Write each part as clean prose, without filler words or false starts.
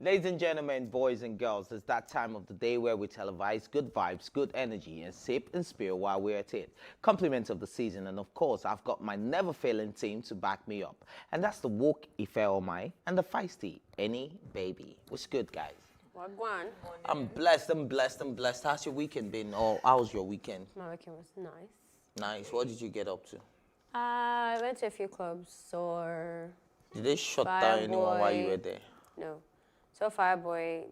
Ladies and gentlemen, boys and girls, it's that time of the day where we televise good vibes, good energy, and sip and spill while we're at it. Compliments of the season, and of course, I've got my never-failing team to back me up. And that's the woke Ife Omai and the feisty Any Baby. What's good, guys? Wagwan. I'm blessed. How's your weekend been? Or how's your weekend? My weekend was nice. Nice. What did you get up to? I went to a few clubs, or Did they shut down anyone while you Fireboy. were there? no. So Fireboy,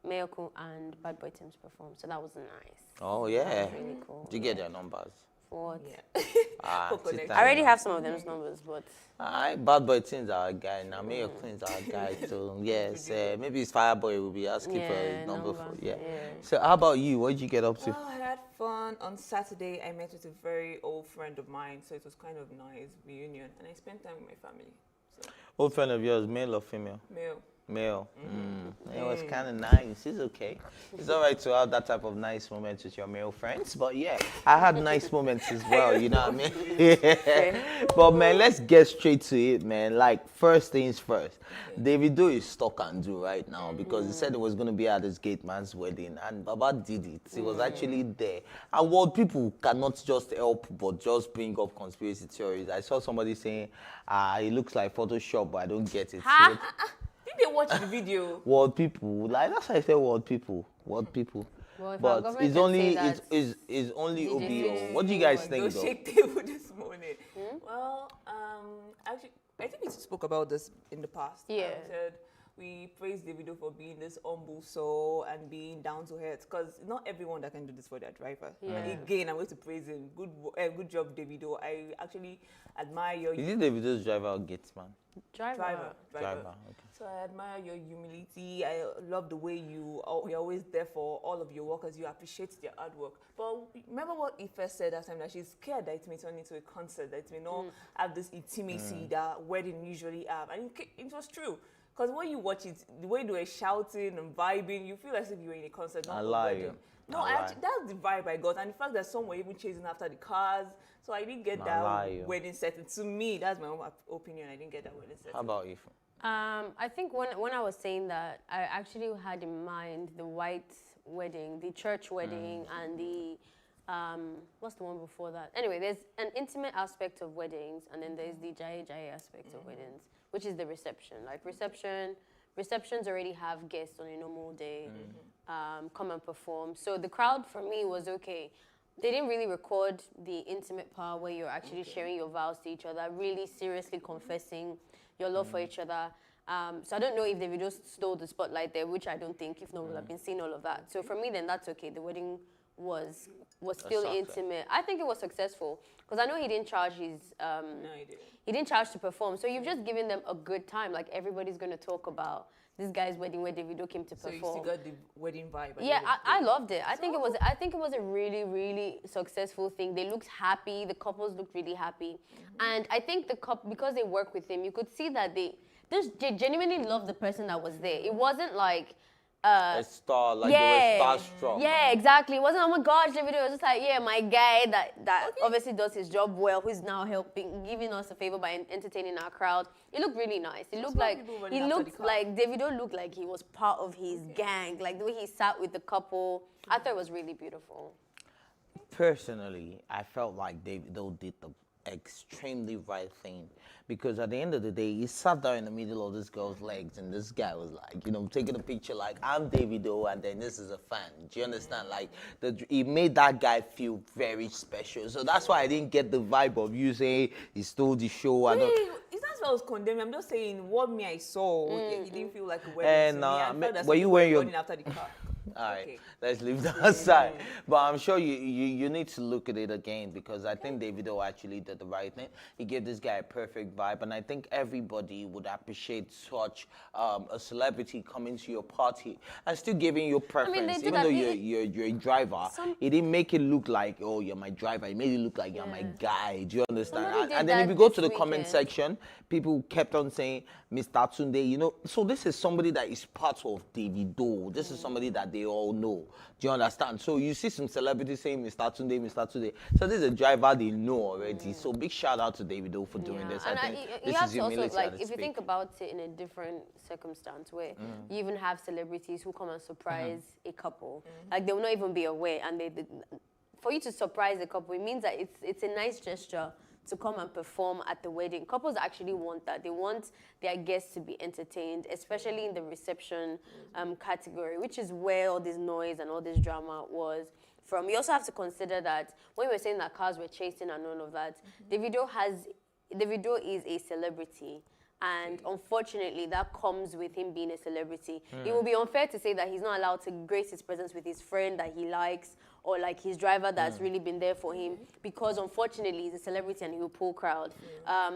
Mayoko, and Bad Boy Tim's performed, so that was nice. Oh, yeah. Really cool. Did you get their numbers? For what? Ah, Coconut. I already have some of them's numbers, but Bad Boy Things are a guy. Now, Mayor Queen's our guy. So, yes, maybe it's Fireboy will be asking for Yeah, his number. number, Yeah. yeah. So, how about you? What did you get up to? Well, I had fun. On Saturday, I met with a very old friend of mine, so it was kind of nice reunion, and I spent time with my family. So, Old friend of yours, male or female? male. Male. It was kind of nice. It's okay. It's all right to have that type of nice moments with your male friends. But yeah, I had nice moments as well. You know what I mean? Yeah. But man, let's get straight to it, man. Like, first things first. Davido is stuck and do right now because he said he was going to be at his gate man's wedding, and Baba did it. He was actually there. And what people cannot just help but just bring up conspiracy theories. I saw somebody saying, it looks like Photoshop, but I don't get it. So, Did they watch the video? world people, like that's why I say world people. well, if our But government it's can only say that, it's only DJ OBO. What do you guys think Don't though? shake table this morning. Well, actually, I think we spoke about this in the past. Yeah. We said we praised Davido for being this humble soul and being down to earth, because not everyone that can do this for their driver. Yeah. And again, I'm going to praise him. Good job, Davido. I actually admire your Is it Davido's driver or Gates man? driver. Driver. Okay. So I admire your humility. I love the way you're always there for all of your workers. You appreciate their hard work. But remember what Ife said that time, that she's scared that it may turn into a concert, that it may not have this intimacy that wedding usually have. And it was true. Because when you watch it, the way they were shouting and vibing, you feel as if you were in a concert, not I a lie. wedding. No, I actually, that's the vibe I got. And the fact that some were even chasing after the cars. So I didn't get that lie. wedding setting. To me, that's my own opinion. I didn't get that wedding setting. How about you? I think when I was saying that, I actually had in mind the white wedding, the church wedding, and the what's the one before that? Anyway, there's an intimate aspect of weddings, and then there's the jai aspect of weddings, which is the reception. Like receptions already have guests on a normal day come and perform. So the crowd for me was okay. They didn't really record the intimate part where you're actually sharing your vows to each other, really seriously confessing your love for each other. So I don't know if the video stole the spotlight there, which I don't think. If not, we'll have been seeing all of that. So for me, then that's okay. The wedding was still success. intimate. I think it was successful because I know he didn't charge his. No, I didn't. He didn't charge to perform. So you've just given them a good time. Like everybody's going to talk about this guy's wedding where Davido came to So you perform. still got the wedding vibe. Yeah, I loved it. I think it was a really, really successful thing. They looked happy. The couples looked really happy, and I think the couple, because they work with him, you could see that they genuinely loved the person that was there. It wasn't like. A star, like they were starstruck. Yeah, exactly. It wasn't, oh my gosh, Davido. It was just like, yeah, my guy that obviously does his job well, who's now helping, giving us a favor by entertaining our crowd. It looked really nice. It looked like Davido looked like he was part of his gang. Like the way he sat with the couple, I thought it was really beautiful. Personally, I felt like Davido did the extremely right thing, because at the end of the day, he sat down in the middle of this girl's legs, and this guy was like, taking a picture like, I'm Davido, and then this is a fan. Do you understand? Like, he made that guy feel very special. So that's why I didn't get the vibe of you saying he stole the show. It's not as well as condemning. I'm just saying what I saw. It didn't feel like a wedding to me. I felt that were you some wearing people your- running after the car. All right, Okay. let's leave that aside. But I'm sure you need to look at it again, because I think Davido actually did the right thing. He gave this guy a perfect vibe, and I think everybody would appreciate such a celebrity coming to your party and still giving you preference, they did even that. though you're a driver. He didn't make it look like, oh, you're my driver. He made it look like you're my guy. Do you understand? Somebody did And then that if you go this to the comment weekend. section, people kept on saying, Mr. Tunde, so this is somebody that is part of Davido. This is somebody that they all know. Do you understand? So you see some celebrities saying Mr. Tunde, Mr. Tunde. So this is a driver they know already. So big shout out to Davido for doing this. And I think you this have is to also, humility like, at its if you peak. think about it in a different circumstance where you even have celebrities who come and surprise a couple. Like, they will not even be aware. And for you to surprise a couple, it means that it's a nice gesture to come and perform at the wedding. Couples actually want that. They want their guests to be entertained, especially in the reception category, which is where all this noise and all this drama was from. You also have to consider that when we were saying that cars were chasing and all of that, Davido is a celebrity. And unfortunately, that comes with him being a celebrity. It would be unfair to say that he's not allowed to grace his presence with his friend that he likes, or like his driver that's really been there for him, because unfortunately he's a celebrity and he will pull crowd.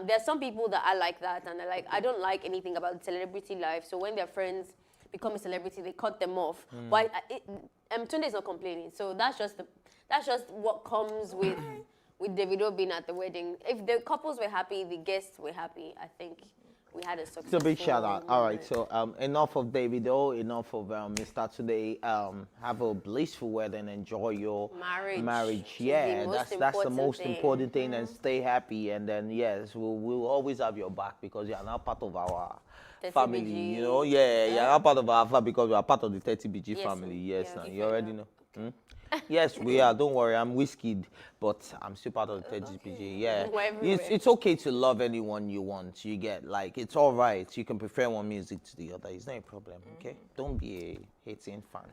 There's some people that are like that, and I don't like anything about celebrity life. So when their friends become a celebrity, they cut them off. But Tunde is not complaining. So that's just what comes with Davido being at the wedding. If the couples were happy, the guests were happy, I think we had a successful It's a big shout out. All right, moment. so enough of Davido, enough of Mr. Today. Have a blissful wedding. Enjoy your Marriage. Yeah, Is the most that's the important most thing. important thing. And stay happy. And then yes, we'll always have your back because you are now part of our 30 family. BG. You know, yeah, you are now part of our family because we are part of the 30 BG Yes, family. Yes, yeah. now, you already know. Yes, we are. Don't worry, I'm whiskeyed, but I'm still part of the 30 BG. Yeah, We're everywhere. it's okay to love anyone you want. You get like it's all right. You can prefer one music to the other. It's not a problem. Okay, don't be a hating fan,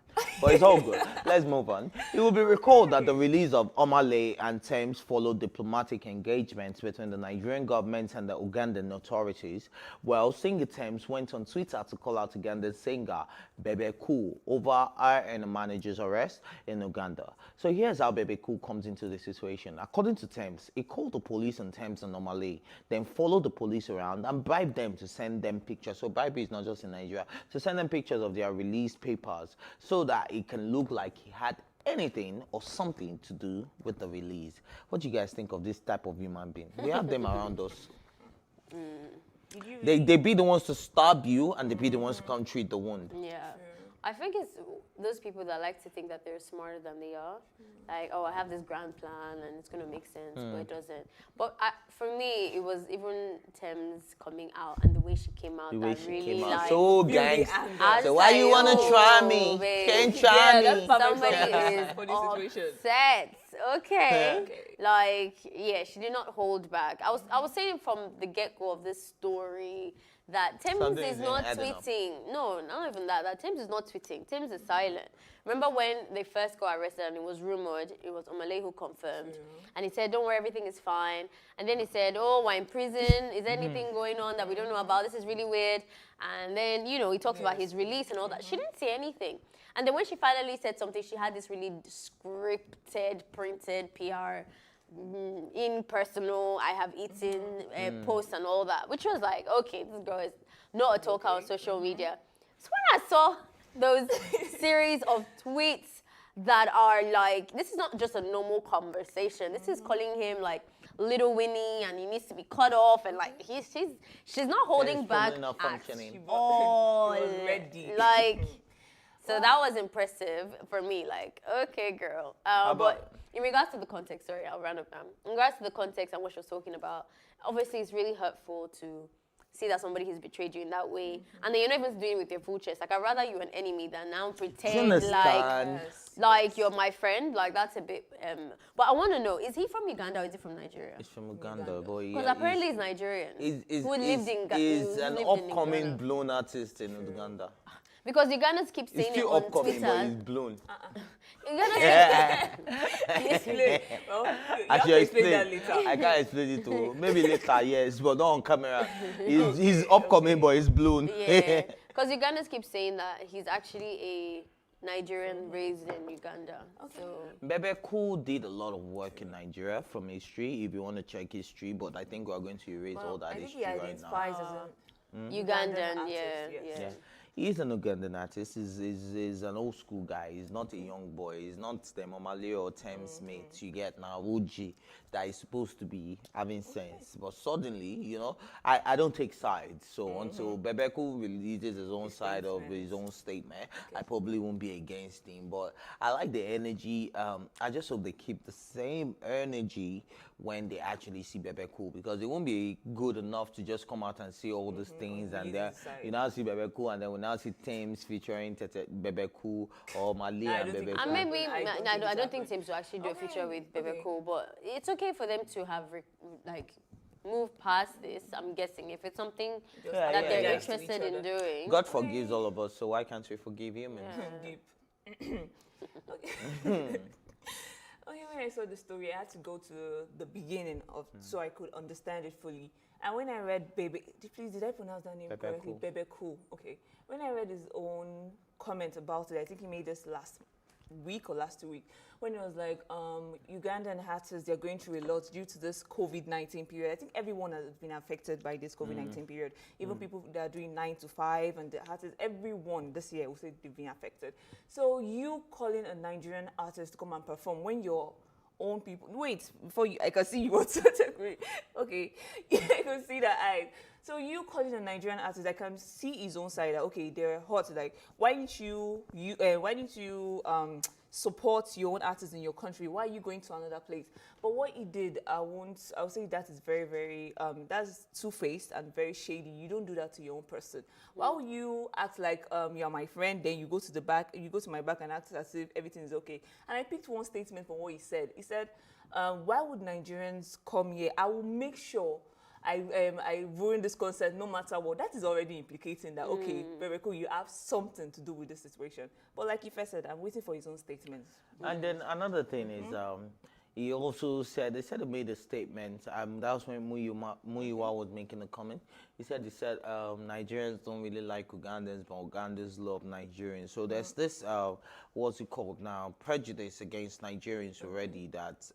but it's all good. Let's move on. It will be recalled that the release of Omale and Thames followed diplomatic engagements between the Nigerian government and the Ugandan authorities. Well, singer Thames went on Twitter to call out Ugandan singer Bebe Cool over her and the manager's arrest in Uganda. So here's how Bebe Cool comes into the situation. According to Thames, he called the police on Thames and Omale, then followed the police around and bribed them to send them pictures. So bribery is not just in Nigeria. To send them pictures of their released papers so that it can look like he had anything or something to do with the release. What do you guys think of this type of human being? We have them around us. They be the ones to stab you and they be the ones to come treat the wound. Yeah. I think it's those people that like to think that they're smarter than they are. Like, oh, I have this grand plan and it's going to make sense, but it doesn't. But for me, it was even Thames coming out and the way she came out The way that she really came out like... so Beauty gangster. and I So was why like, you wanna "Oh, try me? babe." Can't try Yeah, me. that's perfect Somebody is for this situation. upset. Okay. Okay. Like, yeah, she did not hold back. I was saying from the get-go of this story that Thames Something is is not adding up. tweeting. No, not even that. That Thames is not tweeting. Thames is silent. Remember when they first got arrested and it was rumored, it was Omale who confirmed. And he said, don't worry, everything is fine. And then he said, oh, we're in prison. Is there anything going on that we don't know about? This is really weird. And then, you know, he talked about his release and all that. She didn't say anything. And then when she finally said something, she had this really scripted, printed PR, in personal, I have eaten posts and all that, which was like, okay, this girl is not a talker on social media. So when I saw those series of tweets that are like, this is not just a normal conversation. This is calling him like Little Winnie, and he needs to be cut off, and like she's not holding She's back probably not at functioning. all. She was ready. Like, so that was impressive for me. Like, okay, girl. about- But in regards to the context, sorry, I'll round up now. In regards to the context and what she was talking about, obviously it's really hurtful to see that somebody has betrayed you in that way, and then you're not even doing it with your full chest. Like, I'd rather you an enemy than now pretend understand? like you're my friend. Like, that's a bit. But I want to know: is he from Uganda or is he from Nigeria? It's from Uganda, boy. Because Yeah, apparently he's Nigerian. he's who lived in Ga- is who an lived in upcoming Uganda. blown artist in Uganda. Because Ugandans keep He's saying it still on upcoming, but he's Twitter. blown. Explain. Well, you I have should to explain explain. that later. I can't explain it to maybe later, yes, but not on camera. He's upcoming, but he's blown. Yeah, because Ugandans keep saying that he's actually a Nigerian raised in Uganda. So Bebe Cool did a lot of work in Nigeria from history, if you want to check history, but I think we're going to erase all that I think history he right now. identifies as a Ugandan, artist, yeah, yes. yeah. Yeah. he's an Ugandan artist. He's an old school guy. He's not a young boy. He's not the Momale or Thames mate you get now, OG, that is supposed to be having sense. But suddenly, I don't take sides. So until Bebeku releases his own side of his own statement, I probably won't be against him. But I like the energy. I just hope they keep the same energy when they actually see Bebeku, because it won't be good enough to just come out and see all these things and then you now see Bebeku and then we now see Thames featuring Bebeku or Mali and Bebeku. And maybe I don't think so. Thames will actually do a feature with Bebeku, but it's okay for them to have move past this. I'm guessing if it's something that they're interested in doing. God forgives all of us, so why can't we forgive him? Deep. Okay, when I saw the story, I had to go to the beginning of so I could understand it fully. And when I read did I pronounce that name correctly? Bebeku. Okay. When I read his own comment about it, I think he made this last week or last 2 weeks, when it was like, Ugandan artists, they're going through a lot due to this COVID-19 period. I think everyone has been affected by this COVID-19 period. Even people that are doing 9 to 5 and the artists, everyone this year will say they've been affected. So you calling a Nigerian artist to come and perform when your own people, wait, before you, I can see you want to agree. Okay, I can see that eye. So you calling a Nigerian artist, I can see his own side. That, okay, they're hot. Like, why didn't you support your own artists in your country? Why are you going to another place? But what he did, I'll say that is very, very, that's two-faced and very shady. You don't do that to your own person. Why would you act like you're my friend, then you go to the back, you go to my back and act as if everything is okay? And I picked one statement from what he said. He said, why would Nigerians come here? I will make sure I ruin this concert no matter what. That is already implicating that, okay, Bebeku, you have something to do with this situation. But like Ife said, I'm waiting for his own statements. And then another thing is, he also said, they said he made a statement, that was when Muyiwa was making a comment. He said Nigerians don't really like Ugandans, but Ugandans love Nigerians. So there's this, what's it called now, prejudice against Nigerians already that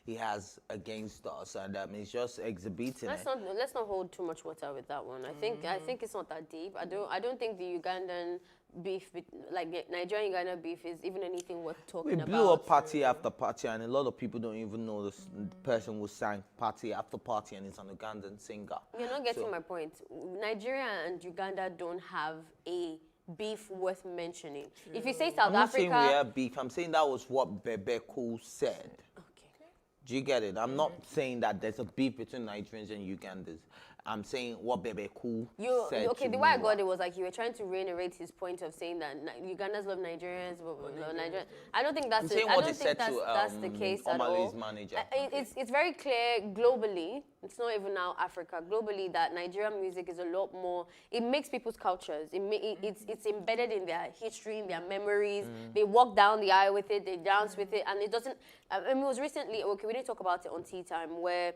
he has against us, and he's just exhibiting Let's not hold too much water with that one. I think it's not that deep. I don't think the Ugandan beef, like the Nigerian-Uganda beef, is even anything worth talking about. We blew up party after party, and a lot of people don't even know the person who sang party after party, and it's an Ugandan singer. You're not getting my point. Nigeria and Uganda don't have a beef worth mentioning. True. If you say South I'm not Africa... saying we have beef. I'm saying that was what Bebeku said. Okay. Do you get it? I'm not saying that there's a beef between Nigerians and Ugandans. I'm saying what Bebeku said. Okay, the way I got it was like you were trying to reiterate his point of saying that Ugandans love Nigerians, but love Nigerians. I don't think that's the case at all. Manager. It's very clear globally. It's not even now Africa. Globally, that Nigerian music is a lot more. It makes people's cultures. It's embedded in their history, in their memories. They walk down the aisle with it. They dance with it, and it doesn't. It was recently. Okay, we didn't talk about it on Tea Time where.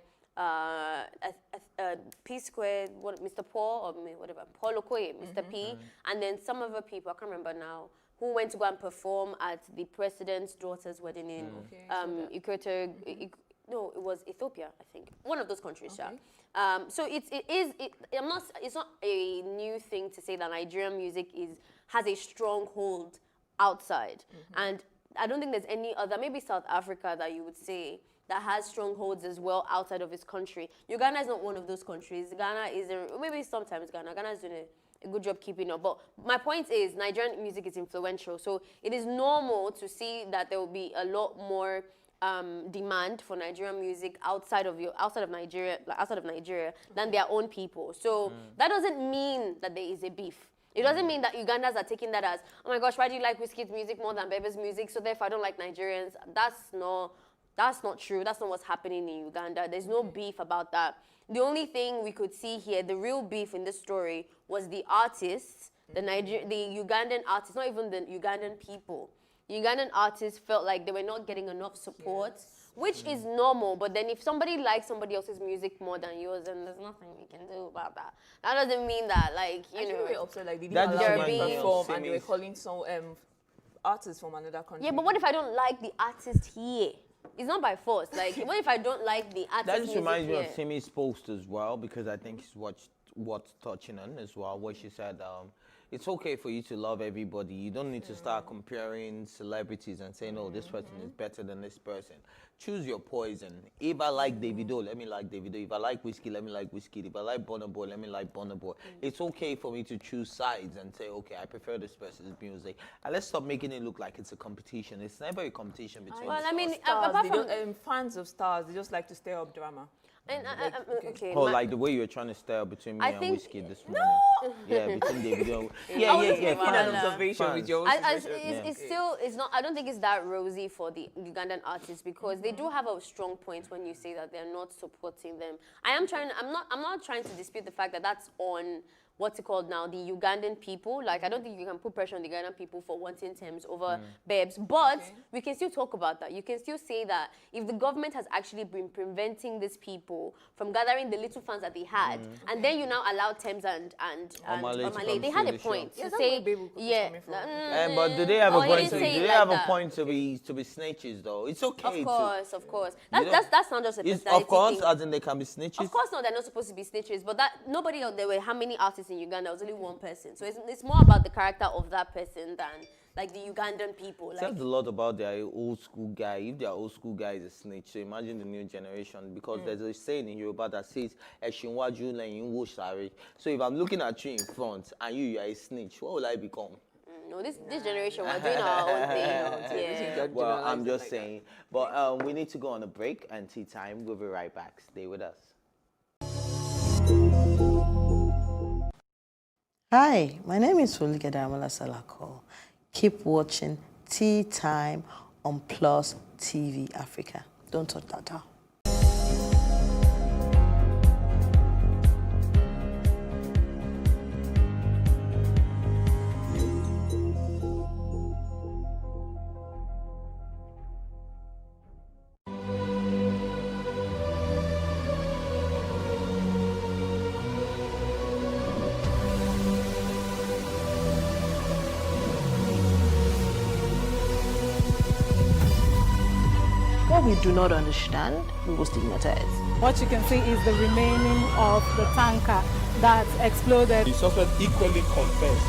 P Square, Mr. Paul or whatever, Paul Okoye, Mr. P, and then some other people, I can't remember now, who went to go and perform at the president's daughter's wedding in no, it was Ethiopia, I think, one of those countries. Okay. So it's not a new thing to say that Nigerian music has a stronghold outside, and I don't think there's any other, maybe South Africa that you would say, that has strongholds as well outside of its country. Uganda is not one of those countries. Ghana is, maybe sometimes Ghana is doing a good job keeping up. But my point is, Nigerian music is influential. So it is normal to see that there will be a lot more demand for Nigerian music outside of Nigeria than their own people. So that doesn't mean that there is a beef. It doesn't mean that Ugandans are taking that as, oh my gosh, why do you like Wizkid's music more than Bebe's music? So therefore I don't like Nigerians. That's not true. That's not what's happening in Uganda. There's no beef about that. The only thing we could see here, the real beef in this story, was the artists, the Ugandan artists, not even the Ugandan people. The Ugandan artists felt like they were not getting enough support, which is normal. But then if somebody likes somebody else's music more than yours, then there's nothing we can do about that. That doesn't mean that, like, you know. We're upset, like, they didn't allow them to perform, and they were calling some artists from another country. Yeah, but what if I don't like the artist here? It's not by force. Like, what if I don't like the artist? That just reminds me of Simi's post as well, because I think it's what's touching on as well, where she said it's okay for you to love everybody. You don't need to start comparing celebrities and saying, oh, this person is better than this person. Choose your poison. If I like Davido, let me like Davido. If I like Whiskey, let me like Whiskey. If I like Burna Boy, let me like Burna Boy. It's okay for me to choose sides and say, okay, I prefer this person's music. And let's stop making it look like it's a competition. It's never a competition between Well, I mean, Stars, apart they from don't, fans of stars, they just like to stir up drama. and, okay, Oh, like the way you were trying to stir up between me I and think- Whiskey this morning. Yeah, between Davido. Yeah, I was just yeah, making An Fans. observation Fans. with your own It's, situation. it's still it's not. I don't think it's that rosy for the Ugandan artists because they do have a strong point when you say that they're not supporting them. I'm not trying to dispute the fact that that's on what's it called now, the Ugandan people. Like I don't think you can put pressure on the Ugandan people for wanting Thames over Babes, but we can still talk about that. You can still say that if the government has actually been preventing these people from gathering the little funds that they had, and then you now allow Thames and Omale to Omale, come they had steal a the show. point Yeah, to that's say, where Baby was yeah. coming from. But do they have a Oh, he point? didn't To, say do it they like have a that. point to be snitches though? It's okay. Of course. You know, That's not just a It's, personality of course, thing. as in they can be snitches. Of course not, they're not supposed to be snitches, but that nobody else, there were how many artists in Uganda? There was only one person. So it's more about the character of that person than like the Ugandan people. It Like, says a lot about their old school guy. If their old school guy is a snitch, so imagine the new generation. Because there's a saying in Yoruba that says, "Eshinwaju leyin wo sare." So if I'm looking at you in front and you are a snitch, what will I become? no, this generation, we're doing our own thing. Yeah. Well, I'm just saying. But we need to go on a break and tea time. We'll be right back. Stay with us. Hi, my name is Folike Damola Salako. Keep watching Tea Time on Plus TV Africa. Don't touch that dial. What we do not understand, we will stigmatize. What you can see is the remaining of the tanker that exploded. The suspect equally confessed.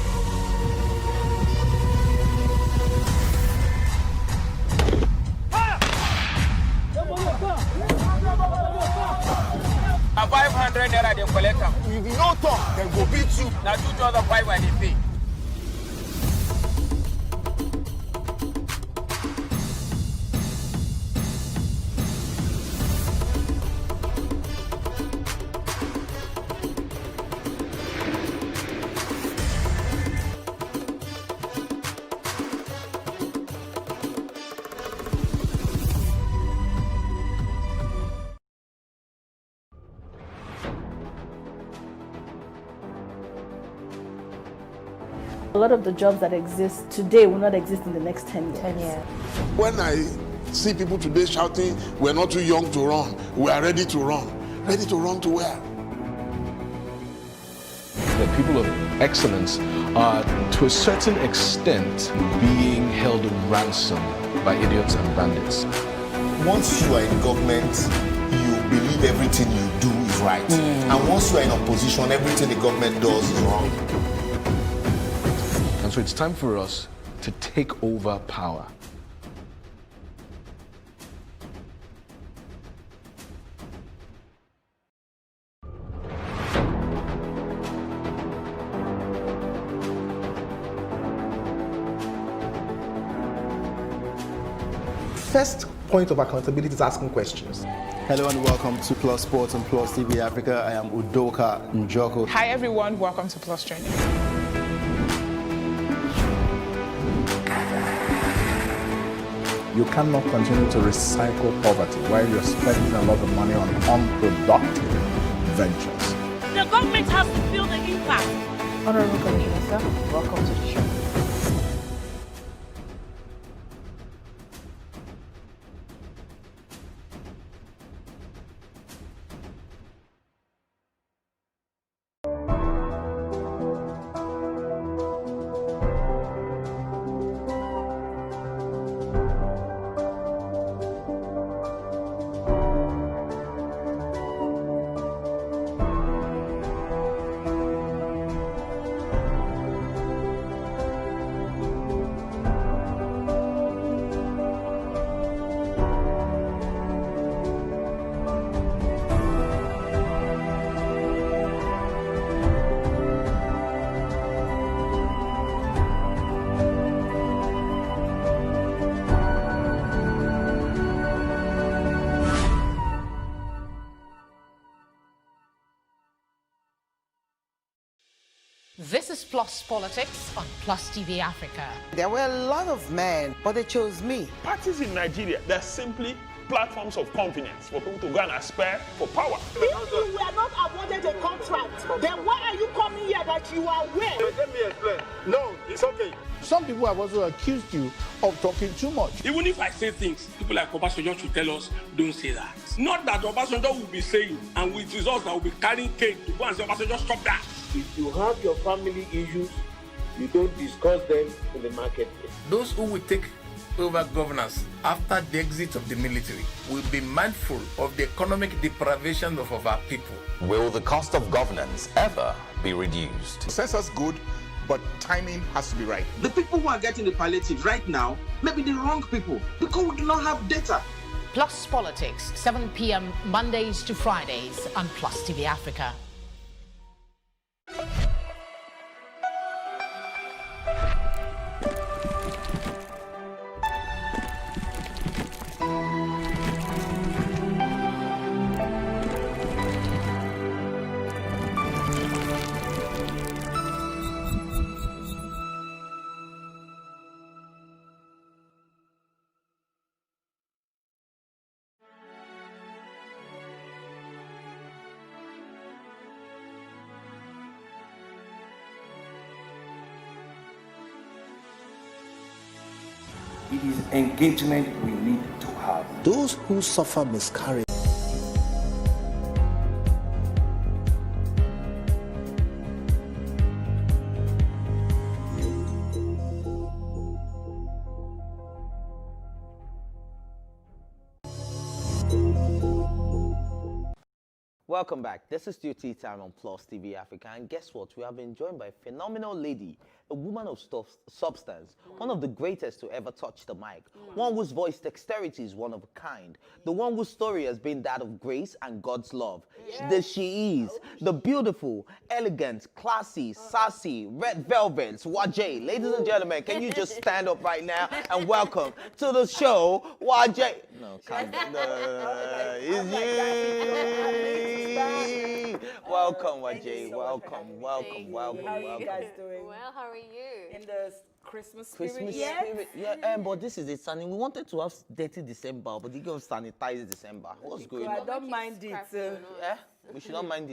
A 500 naira they collect am. If you no talk, dem go beat you. Na 2,500 I dey pay. A lot of the jobs that exist today will not exist in the next 10 years. When I see people today shouting, we're not too young to run, we are ready to run. Ready to run to where? The people of excellence are, to a certain extent, being held ransom by idiots and bandits. Once you are in government, you believe everything you do is right. And once you are in opposition, everything the government does is wrong. And so it's time for us to take over power. First point of accountability is asking questions. Hello and welcome to Plus Sports and Plus TV Africa. I am Udoka Njoko. Hi everyone, welcome to Plus Training. You cannot continue to recycle poverty while you're spending a lot of money on unproductive ventures. The government has to feel the impact. Honorable Commissioner, sir, welcome to the show. This is Plus Politics on Plus TV Africa. There were a lot of men, but they chose me. Parties in Nigeria, they're simply platforms of convenience for people to go and aspire for power. If you were not awarded a contract, then why are you coming here that you are aware? Let me explain. No, it's okay. Some people have also accused you of talking too much. Even if I say things, people like Obasanjo should tell us, don't say that. Not that Obasanjo will be saying, and it is us that will be carrying cake to go and say, Obasanjo, stop that. If you have your family issues, you don't discuss them in the marketplace. Those who will take over governance after the exit of the military will be mindful of the economic deprivation of our people. Will the cost of governance ever be reduced? Census good, but timing has to be right. The people who are getting the palliatives right now may be the wrong people because we do not have data. Plus Politics, 7 p.m. Mondays to Fridays on Plus TV Africa. It is engagement we need to have. Those who suffer miscarriage. Welcome back. This is still Tea Time on Plus TV Africa, and guess what? We have been joined by a phenomenal lady, a woman of substance, one of the greatest to ever touch the mic, one whose voice dexterity is one of a kind, the one whose story has been that of grace and God's love. She is the beautiful, elegant, classy, sassy, red velvet, Wajay. Ladies and gentlemen, can you just stand up right now and welcome to the show, Wajay? No, come on. It's you. Welcome, Wajay. Welcome. How are you guys doing? Well, how are you? In the Christmas spirit? Christmas spirit. Yeah, but this is it, Sunny. We wanted to have dirty December, but you go sanitize December. What's going on? I don't mind it. Yeah, we should not mind it.